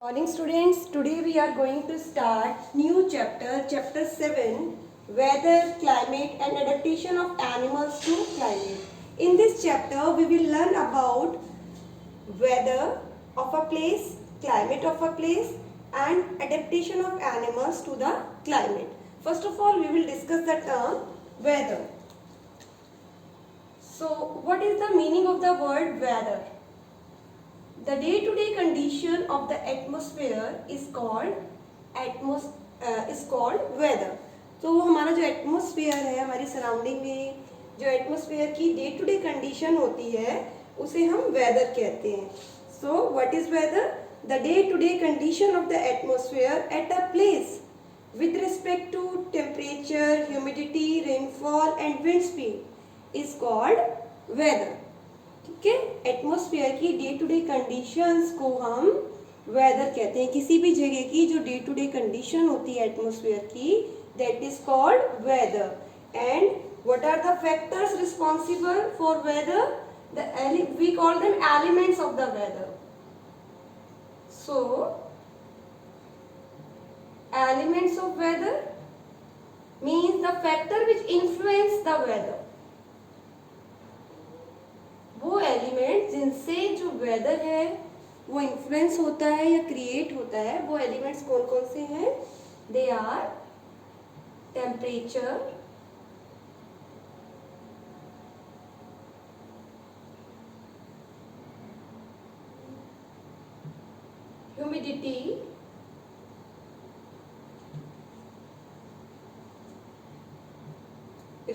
Morning students, today we are going to start new chapter 7, weather, climate and adaptation of animals to climate. In this chapter we will learn about weather of a place, climate of a place and adaptation of animals to the climate. First of all we will discuss the term weather. So what is the meaning of the word weather? The day-to-day condition of the atmosphere is called weather. तो हमारा जो atmosphere है, हमारी surrounding में जो atmosphere की day to day condition होती है उसे हम वेदर कहते हैं. So what is weather? The day to day condition of the atmosphere at a place with respect to temperature, humidity, rainfall and wind speed is called weather. ठीक है, atmosphere की day to day conditions को हम weather कहते हैं. किसी भी जगह की जो डे टू डे कंडीशन होती है एटमोसफियर की, that is called weather. And what are the factors responsible for weather? We call them elements of the weather. So elements of weather means the factor which influence the weather. वो element जिनसे जो weather है वो influence होता है या create होता है, वो एलिमेंट्स कौन कौन से हैं? They are temperature, humidity,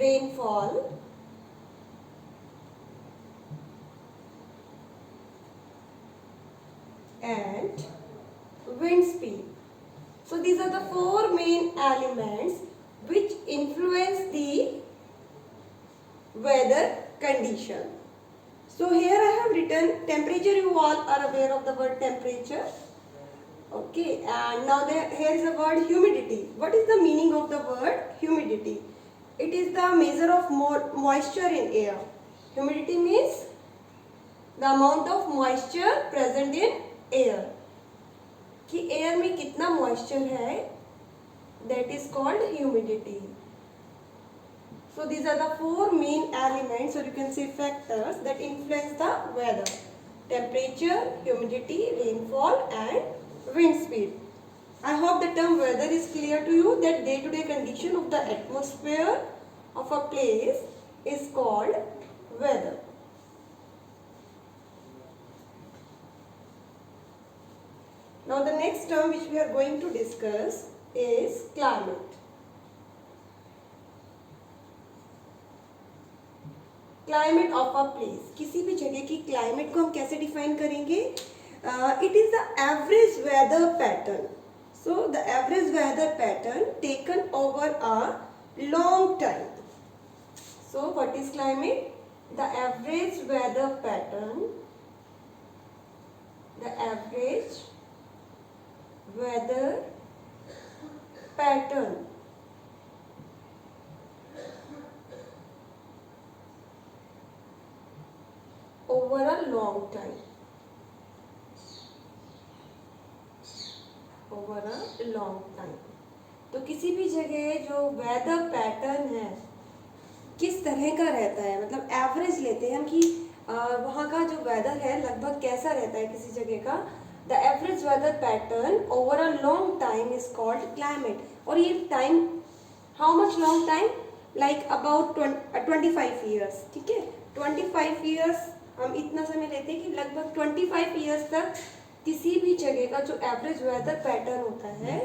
rainfall, and wind speed. So these are the four main elements which influence the weather condition. So here I have written temperature. You all are aware of the word temperature. Okay, and now here is the word humidity. What is the meaning of the word humidity? It is the measure of moisture in air. Humidity means the amount of moisture present in air, कि air में कितना moisture है, that is called humidity. So these are the four main elements और you can say factors that influence the weather: temperature, humidity, rainfall and wind speed. I hope the term weather is clear to you, that day to day condition of the atmosphere of a place is called weather. Now the next term which we are going to discuss is climate. Climate of a place. किसी भी जगह की climate को हम कैसे define करेंगे? It is the average weather pattern. So the average weather pattern taken over a long time. So what is climate? The average weather pattern. The average weather pattern over a long time. Over a long time. तो किसी भी जगह जो weather pattern है किस तरह का रहता है, मतलब एवरेज लेते हैं हम कि वहाँ का जो वेदर है लगभग कैसा रहता है किसी जगह का. The average weather pattern over a long time is called climate. और ये time, how much long time? Like about 25 years. ठीक है, 25 years हम इतना समय लेते हैं कि लगभग 25 years तक किसी भी जगह का जो एवरेज वेदर पैटर्न होता है,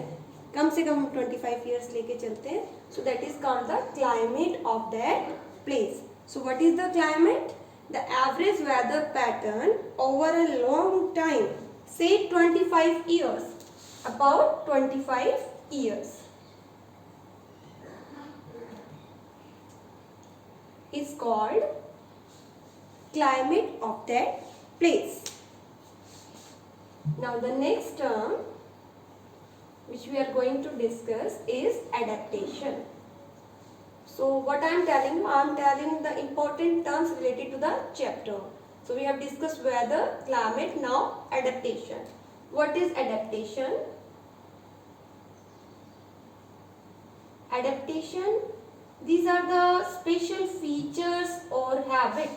कम से कम हम 25 years लेके चलते हैं. So that is called the climate of that place. So what is the climate? The average weather pattern over a long time. Say 25 years, about 25 years is called climate of that place. Now the next term which we are going to discuss is adaptation. So what I am telling you, I am telling the important terms related to the chapter. So we have discussed weather, climate, now adaptation. What is adaptation? Adaptation, these are the special features or habit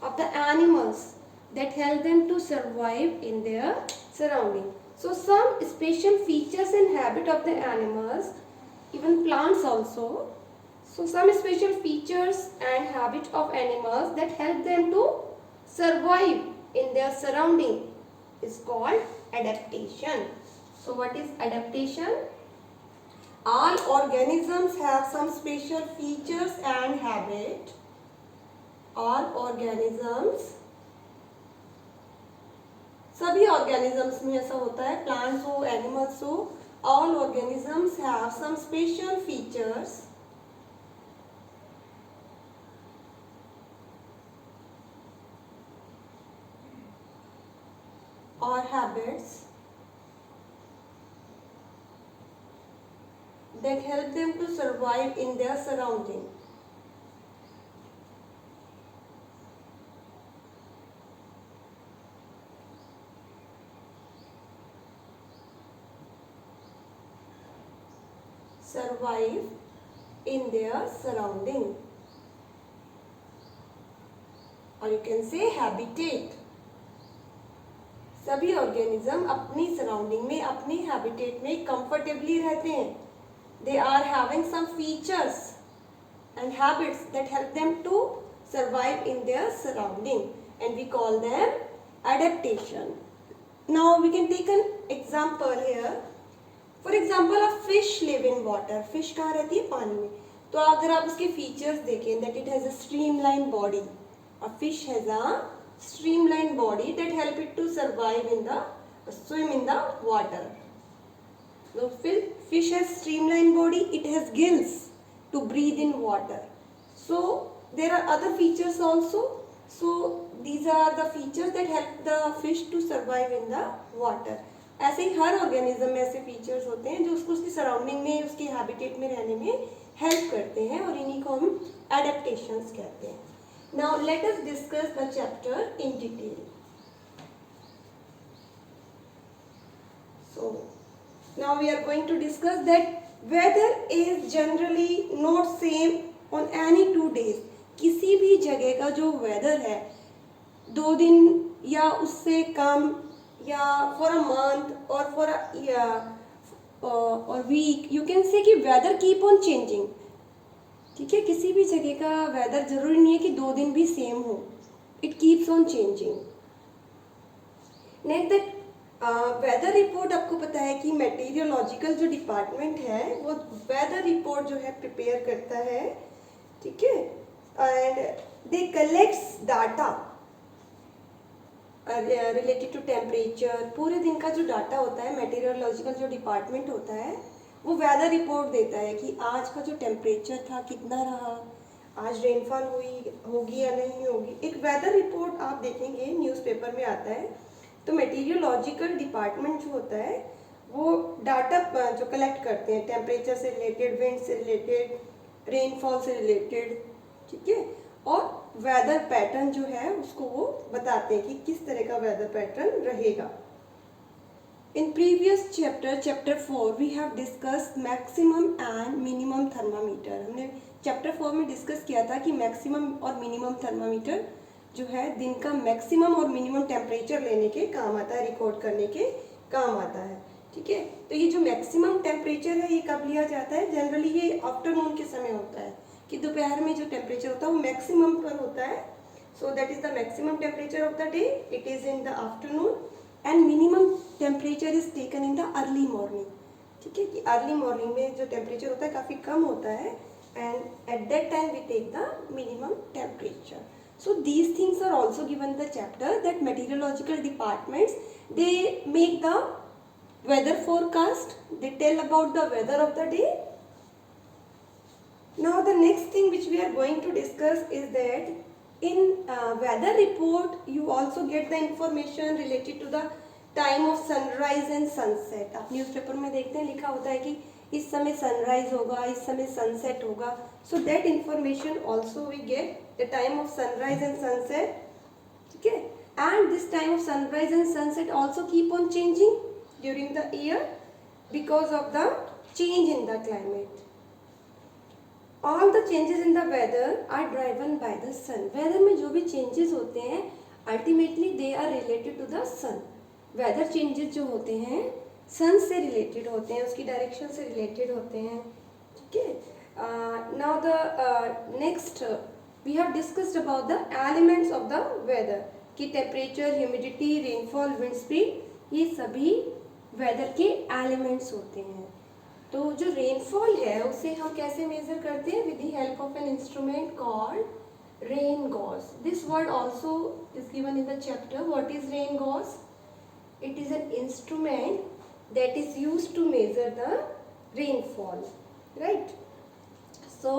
of the animals that help them to survive in their surrounding. So some special features and habit of the animals, even plants also. So some special features and habit of animals that help them to survive in their surrounding is called adaptation. So what is adaptation? All organisms have some special features and habit. All organisms, सभी organisms में ऐसा होता है, plants हो, animals हो, all organisms have some special features or habits that help them to survive in their surrounding. Survive in their surrounding, or you can say habitat. सभी organism अपनी surrounding में, अपनी हैबिटेट में कंफर्टेबली रहते हैं. They are having some features and habits that help them to survive in their surrounding, and we call them adaptation. Now we can take an example here. For example, a fish live in water. Fish कहाँ रहती है? पानी में. तो अगर आप उसके features देखें, that it has a streamlined body. A fish has a streamlined body that help it to survive in the swim in the water. The fish has streamlined body. It has gills to breathe in water. So there are other features also. So these are the features that help the fish to survive in the water. ऐसे ही हर organism में ऐसे features होते हैं जो उसको उसकी surrounding में, उसके हैबिटेट में रहने में हेल्प करते हैं, और इन्हीं को हम एडेप्टेशंस कहते हैं. Now let us discuss the chapter in detail. So now we are going to discuss that weather is generally not same on any 2 days. किसी भी जगह का जो वेदर है 2 दिन या उससे कम, या फॉर अ मंथ और फॉर अ ईयर और वीक, यू कैन से कि वेदर कीप ऑन चेंजिंग. ठीक है, किसी भी जगह का वेदर जरूरी नहीं है कि 2 दिन भी सेम हो. It keeps on changing. Next that whether report, आपको पता है कि मेटीरियोलॉजिकल जो डिपार्टमेंट है वो वेदर रिपोर्ट जो है प्रिपेयर करता है. ठीक है, and they collects data related to temperature. पूरे दिन का जो डाटा होता है, मेटीरियोलॉजिकल जो डिपार्टमेंट होता है वो वेदर रिपोर्ट देता है कि आज का जो टेम्परेचर था कितना रहा, आज रेनफॉल होगी या नहीं होगी. एक वेदर रिपोर्ट आप देखेंगे न्यूज़पेपर में आता है. तो मेटीरियोलॉजिकल डिपार्टमेंट जो होता है वो डाटा जो कलेक्ट करते हैं टेम्परेचर से रिलेटेड, विंड से रिलेटेड, रेनफॉल से रिलेटेड. ठीक है, और वेदर पैटर्न जो है उसको वो बताते हैं कि किस तरह का वेदर पैटर्न रहेगा. In previous chapter 4 we have discuss maximum and minimum thermometer. हमने चैप्टर 4 में डिस्कस किया था कि मैक्सिमम और मिनिमम थर्मामीटर जो है दिन का मैक्सिमम और मिनिमम टेम्परेचर लेने के काम आता है, रिकॉर्ड करने के काम आता है. ठीक है, तो ये जो मैक्सिमम टेम्परेचर है ये कब लिया जाता है? जनरली ये आफ्टरनून के समय होता है कि दोपहर में जो टेम्परेचर होता है वो मैक्सिमम पर होता है. So that is the maximum temperature of the day. It is in the afternoon. And minimum temperature is taken in the early morning. ठीक है, कि अर्ली मॉर्निंग में जो टेम्परेचर होता है काफ़ी कम होता है, and at that time we take the minimum temperature. So these things are also given the chapter that meteorological departments, they make the weather forecast, they tell about the weather of the day. Now the next thing which we are going to discuss is that in weather report you also get the information related to the time of sunrise and sunset. आप newspaper में देखते हैं लिखा होता है कि इस समय सनराइज होगा, इस समय सनसेट होगा. So that information also we get the time of sunrise and sunset. ठीक है, and this time of sunrise and sunset also keep on changing during the year because of the change in the climate. All the changes in the weather are driven by the sun. weather में जो भी changes होते हैं ultimately they are related to the sun. weather changes जो होते हैं sun से related होते हैं, उसकी direction से related होते हैं. ठीक है. Now the next we have discussed about the elements of the weather कि temperature, humidity, rainfall, wind speed, ये सभी weather के elements होते हैं. तो जो रेनफॉल है उसे हम कैसे मेजर करते हैं? With the help of an instrument called rain gauge. This word also is given in the chapter. What is rain gauge? It is an instrument that is used to measure the rainfall, right? So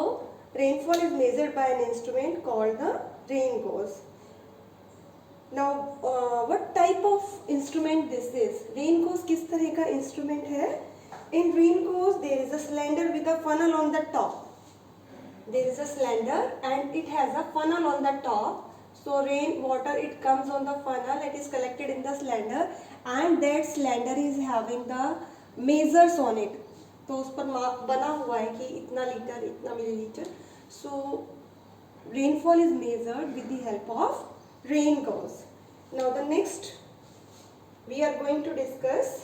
rainfall is measured by an instrument called the rain gauge. Now what type of instrument this is? Rain gauge किस तरह का instrument है? In rain gauge there is a cylinder with a funnel on the top. There is a cylinder and it has a funnel on the top. So rain water it comes on the funnel, it is collected in the cylinder and that cylinder is having the measures on it. तो उस पर बना हुआ है कि इतना litre इतना millilitre. So rainfall is measured with the help of rain gauge. Now the next we are going to discuss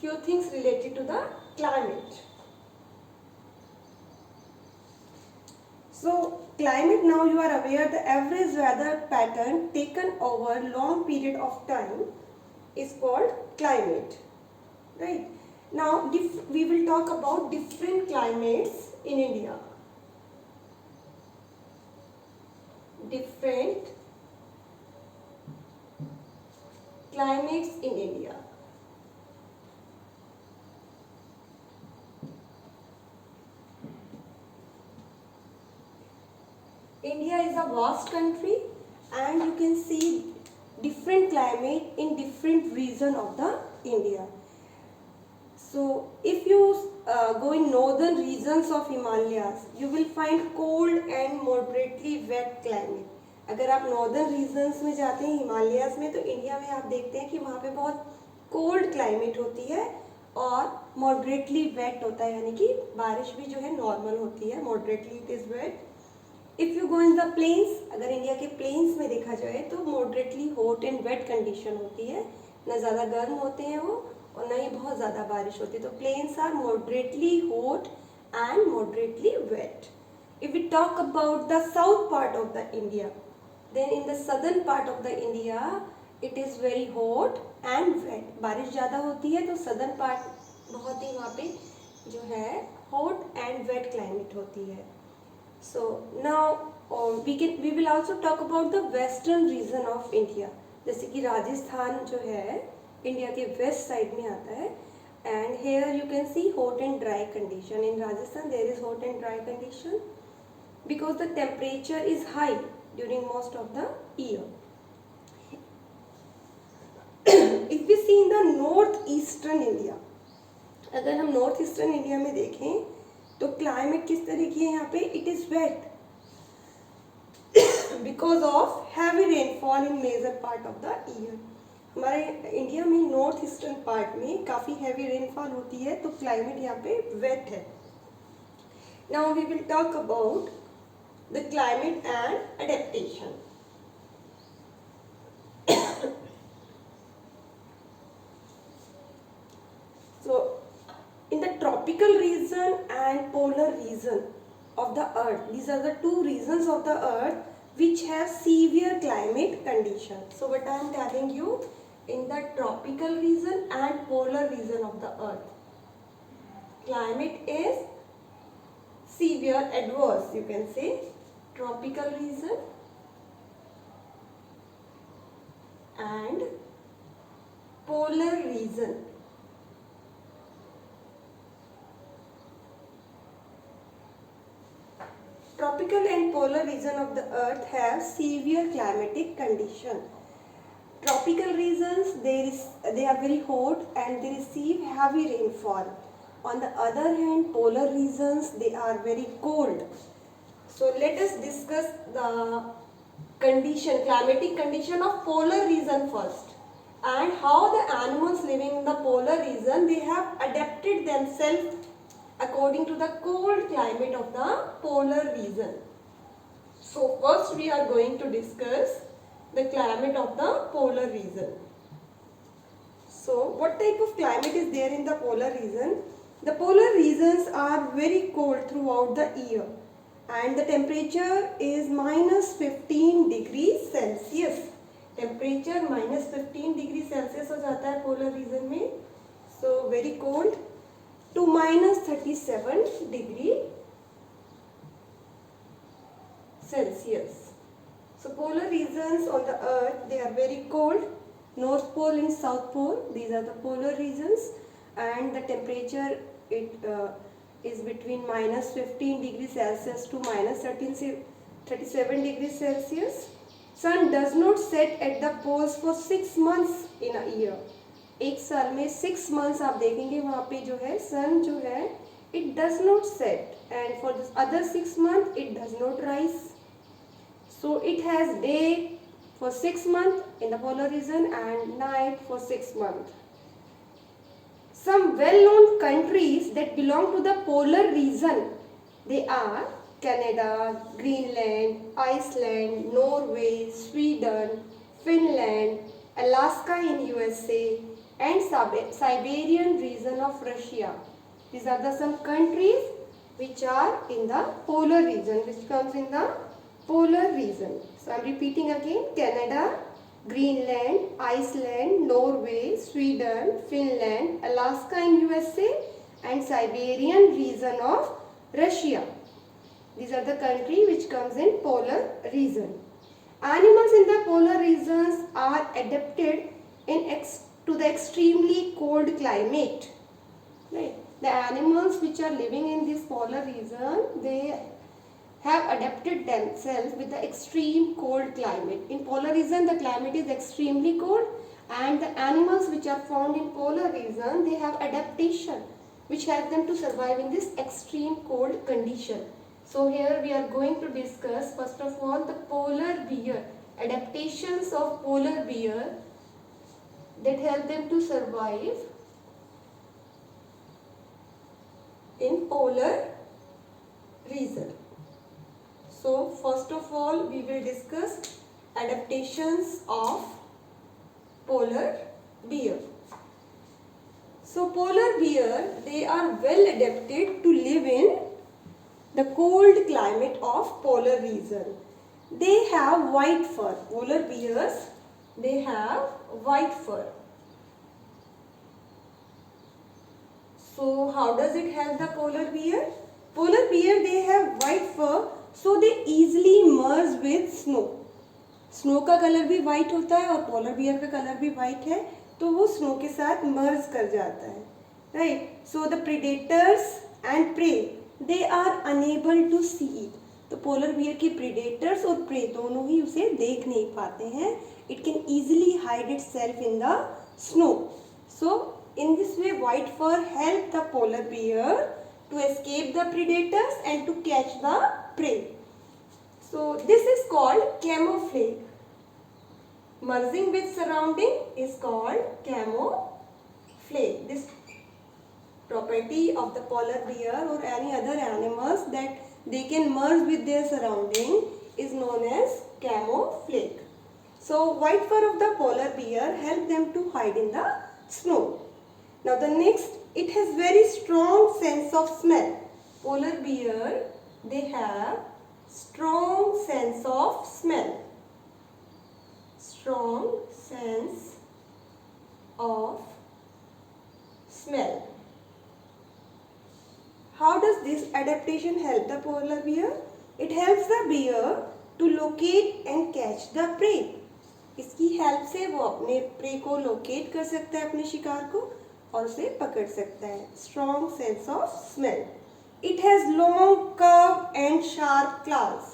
few things related to the climate. So climate, now you are aware the average weather pattern taken over long period of time is called climate, right? Now we will talk about different climates in India. Different climates in India. India is a vast country and you can see different climate in different region of the India. So if you go in northern regions of Himalayas, you will find cold and moderately wet climate. अगर आप northern regions में जाते हैं हिमालयाज में तो India में आप देखते हैं कि वहाँ पे बहुत cold climate होती है और moderately wet होता है, यानी कि बारिश भी जो है normal होती है. Moderately it is wet. If you go in the plains, अगर इंडिया के प्लेन्स में देखा जाए तो moderately hot and wet condition होती है. ना ज़्यादा गर्म होते हैं वो और ना ही बहुत ज़्यादा बारिश होती है. तो plains are moderately hot and moderately wet. If we talk about the south part of the India, then in the southern part of the India it is very hot and wet. बारिश ज़्यादा होती है तो southern part बहुत ही वहाँ पे जो है हॉट एंड वेट क्लाइमेट होती है. So now we will also talk about the western region of India. जैसे कि राजस्थान जो है इंडिया के वेस्ट साइड में आता है and here you can see hot and dry condition. In Rajasthan there is hot and dry condition because the temperature is high during most of the year. If we see in the northeastern India, अगर हम north eastern India में देखें तो climate किस तरह की है यहाँ पे? It is wet because of heavy rainfall in major part of the year. हमारे इंडिया में नॉर्थ ईस्टर्न पार्ट में काफ़ी हैवी रेनफॉल होती है तो क्लाइमेट यहाँ पे वेट है. Now we will talk about the climate and adaptation. So in the tropical region and polar region of the earth, these are the two regions of the earth which have severe climate conditions. So what I am telling you, in the tropical region and polar region of the earth, climate is severe, adverse you can say. Tropical region and polar region. Tropical and polar region of the earth have severe climatic condition. Tropical regions they are very hot and they receive heavy rainfall. On the other hand, polar regions they are very cold. So let us discuss the condition, climatic condition of polar region first, and how the animals living in the polar region, they have adapted themselves according to the cold climate of the polar region. So first we are going to discuss the climate of the polar region. So what type of climate is there in the polar region? The polar regions are very cold throughout the year, and the temperature is minus 15 degrees Celsius. Temperature -15 degree Celsius हो जाता है polar region में. So very cold to -37 degree Celsius. So polar regions on the earth, they are very cold. North pole and south pole, these are the polar regions, and the temperature is between -15 degrees Celsius to -37 degrees Celsius. Sun does not set at the poles for 6 months in a year. एक साल में 6 months आप देखेंगे वहाँ पे जो है sun जो है it does not set, and for this other 6 months it does not rise. So it has day for 6 months in the polar region and night for 6 months. Some well-known countries that belong to the polar region, they are Canada, Greenland, Iceland, Norway, Sweden, Finland, Alaska in USA, and Siberian region of Russia. These are the some countries which are in the polar region, which comes in the polar region. So I am repeating again: Canada, Greenland, Iceland, Norway, Sweden, Finland, Alaska in USA, and Siberian region of Russia. These are the country which comes in polar region. Animals in the polar regions are adapted to the extremely cold climate. Right? The animals which are living in this polar region, they have adapted themselves with the extreme cold climate. In polar region, the climate is extremely cold, and the animals which are found in polar region, they have adaptation which help them to survive in this extreme cold condition. So here we are going to discuss first of all the polar bear, adaptations of polar bear that help them to survive in polar region. So first of all we will discuss adaptations of polar bear. So polar bear, they are well adapted to live in the cold climate of polar region. They have white fur. Polar bears, they have white fur. So how does it help the polar bear? Polar bear, they have white fur, so they easily merge with snow. Snow का colour भी white होता है और polar bear का colour भी white है, तो वो स्नो के साथ मर्ज कर जाता है. Right. So the predators and prey, they are unable to see it. तो पोलर बियर के प्रेडेटर्स और प्रे दोनों ही उसे देख नहीं पाते हैं. It can easily hide itself in the snow. So in this way white fur help the polar bear to escape the predators and to catch the prey. So this is called camouflage. Merging with surrounding is called camouflage. This property of the polar bear or any other animals that they can merge with their surrounding is known as camouflage. So white fur of the polar bear help them to hide in the snow. Now the next, it has very strong sense of smell. Polar bear, they have strong sense of smell. Strong sense of smell. How does this adaptation help the polar bear? It helps the bear to locate and catch the prey. इसकी help से वो अपने pray को locate कर सकता है, अपने शिकार को, और उसे पकड़ सकता है. Strong sense of smell. It has long, curved and sharp claws.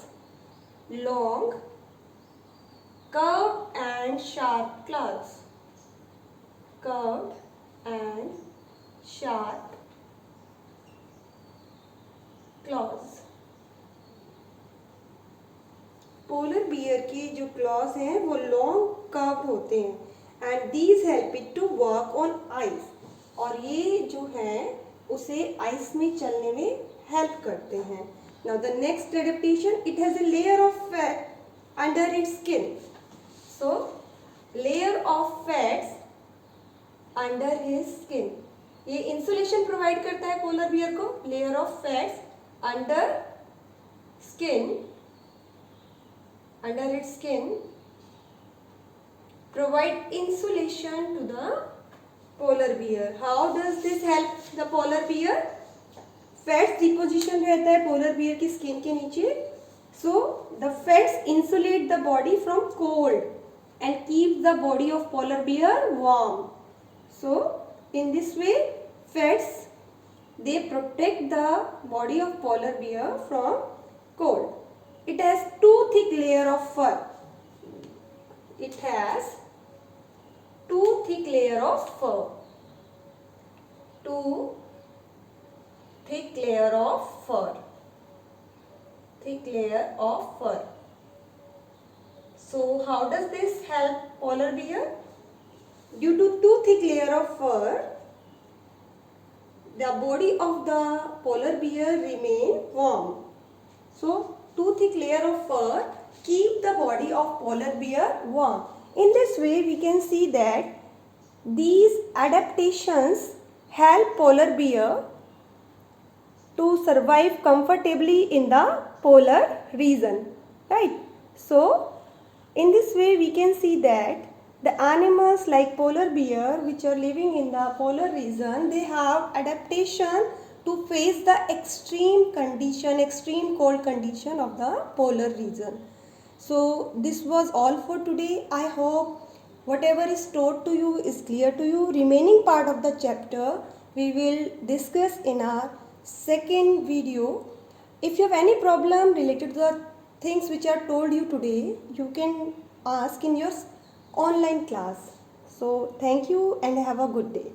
Long, curved and sharp claws. Curved and sharp claws. Polar polar bear की जो क्लॉज हैं वो लॉन्ग कर्व्ड होते हैं and these help it to walk on ice, और ये जो है उसे आइस में चलने में हेल्प करते हैं. Now the next adaptation, it has a layer of fat under its skin. So layer of fats under his skin, ये इंसुलेशन प्रोवाइड करता है पोलर बियर को. Layer of fats under skin, under its skin provide insulation to the polar bear. How does this help the polar bear? Fats deposition रहता है polar bear की skin के नीचे, so the fats insulate the body from cold and keep the body of polar bear warm. So in this way fats they protect the body of polar bear from cold. It has two thick layer of fur. It has two thick layer of fur. Two thick layer of fur. Thick layer of fur. So how does this help polar bear? Due to two thick layer of fur, the body of the polar bear remain warm. So, two thick layer of fur keep the body of polar bear warm. In this way, we can see that these adaptations help polar bear to survive comfortably in the polar region, right? So, in this way, we can see that the animals like polar bear which are living in the polar region, they have adaptation to face the extreme condition, extreme cold condition of the polar region. So this was all for today. I hope whatever is taught to you is clear to you. Remaining part of the chapter we will discuss in our second video. If you have any problem related to the things which are told you today, you can ask in your online class. So thank you and have a good day.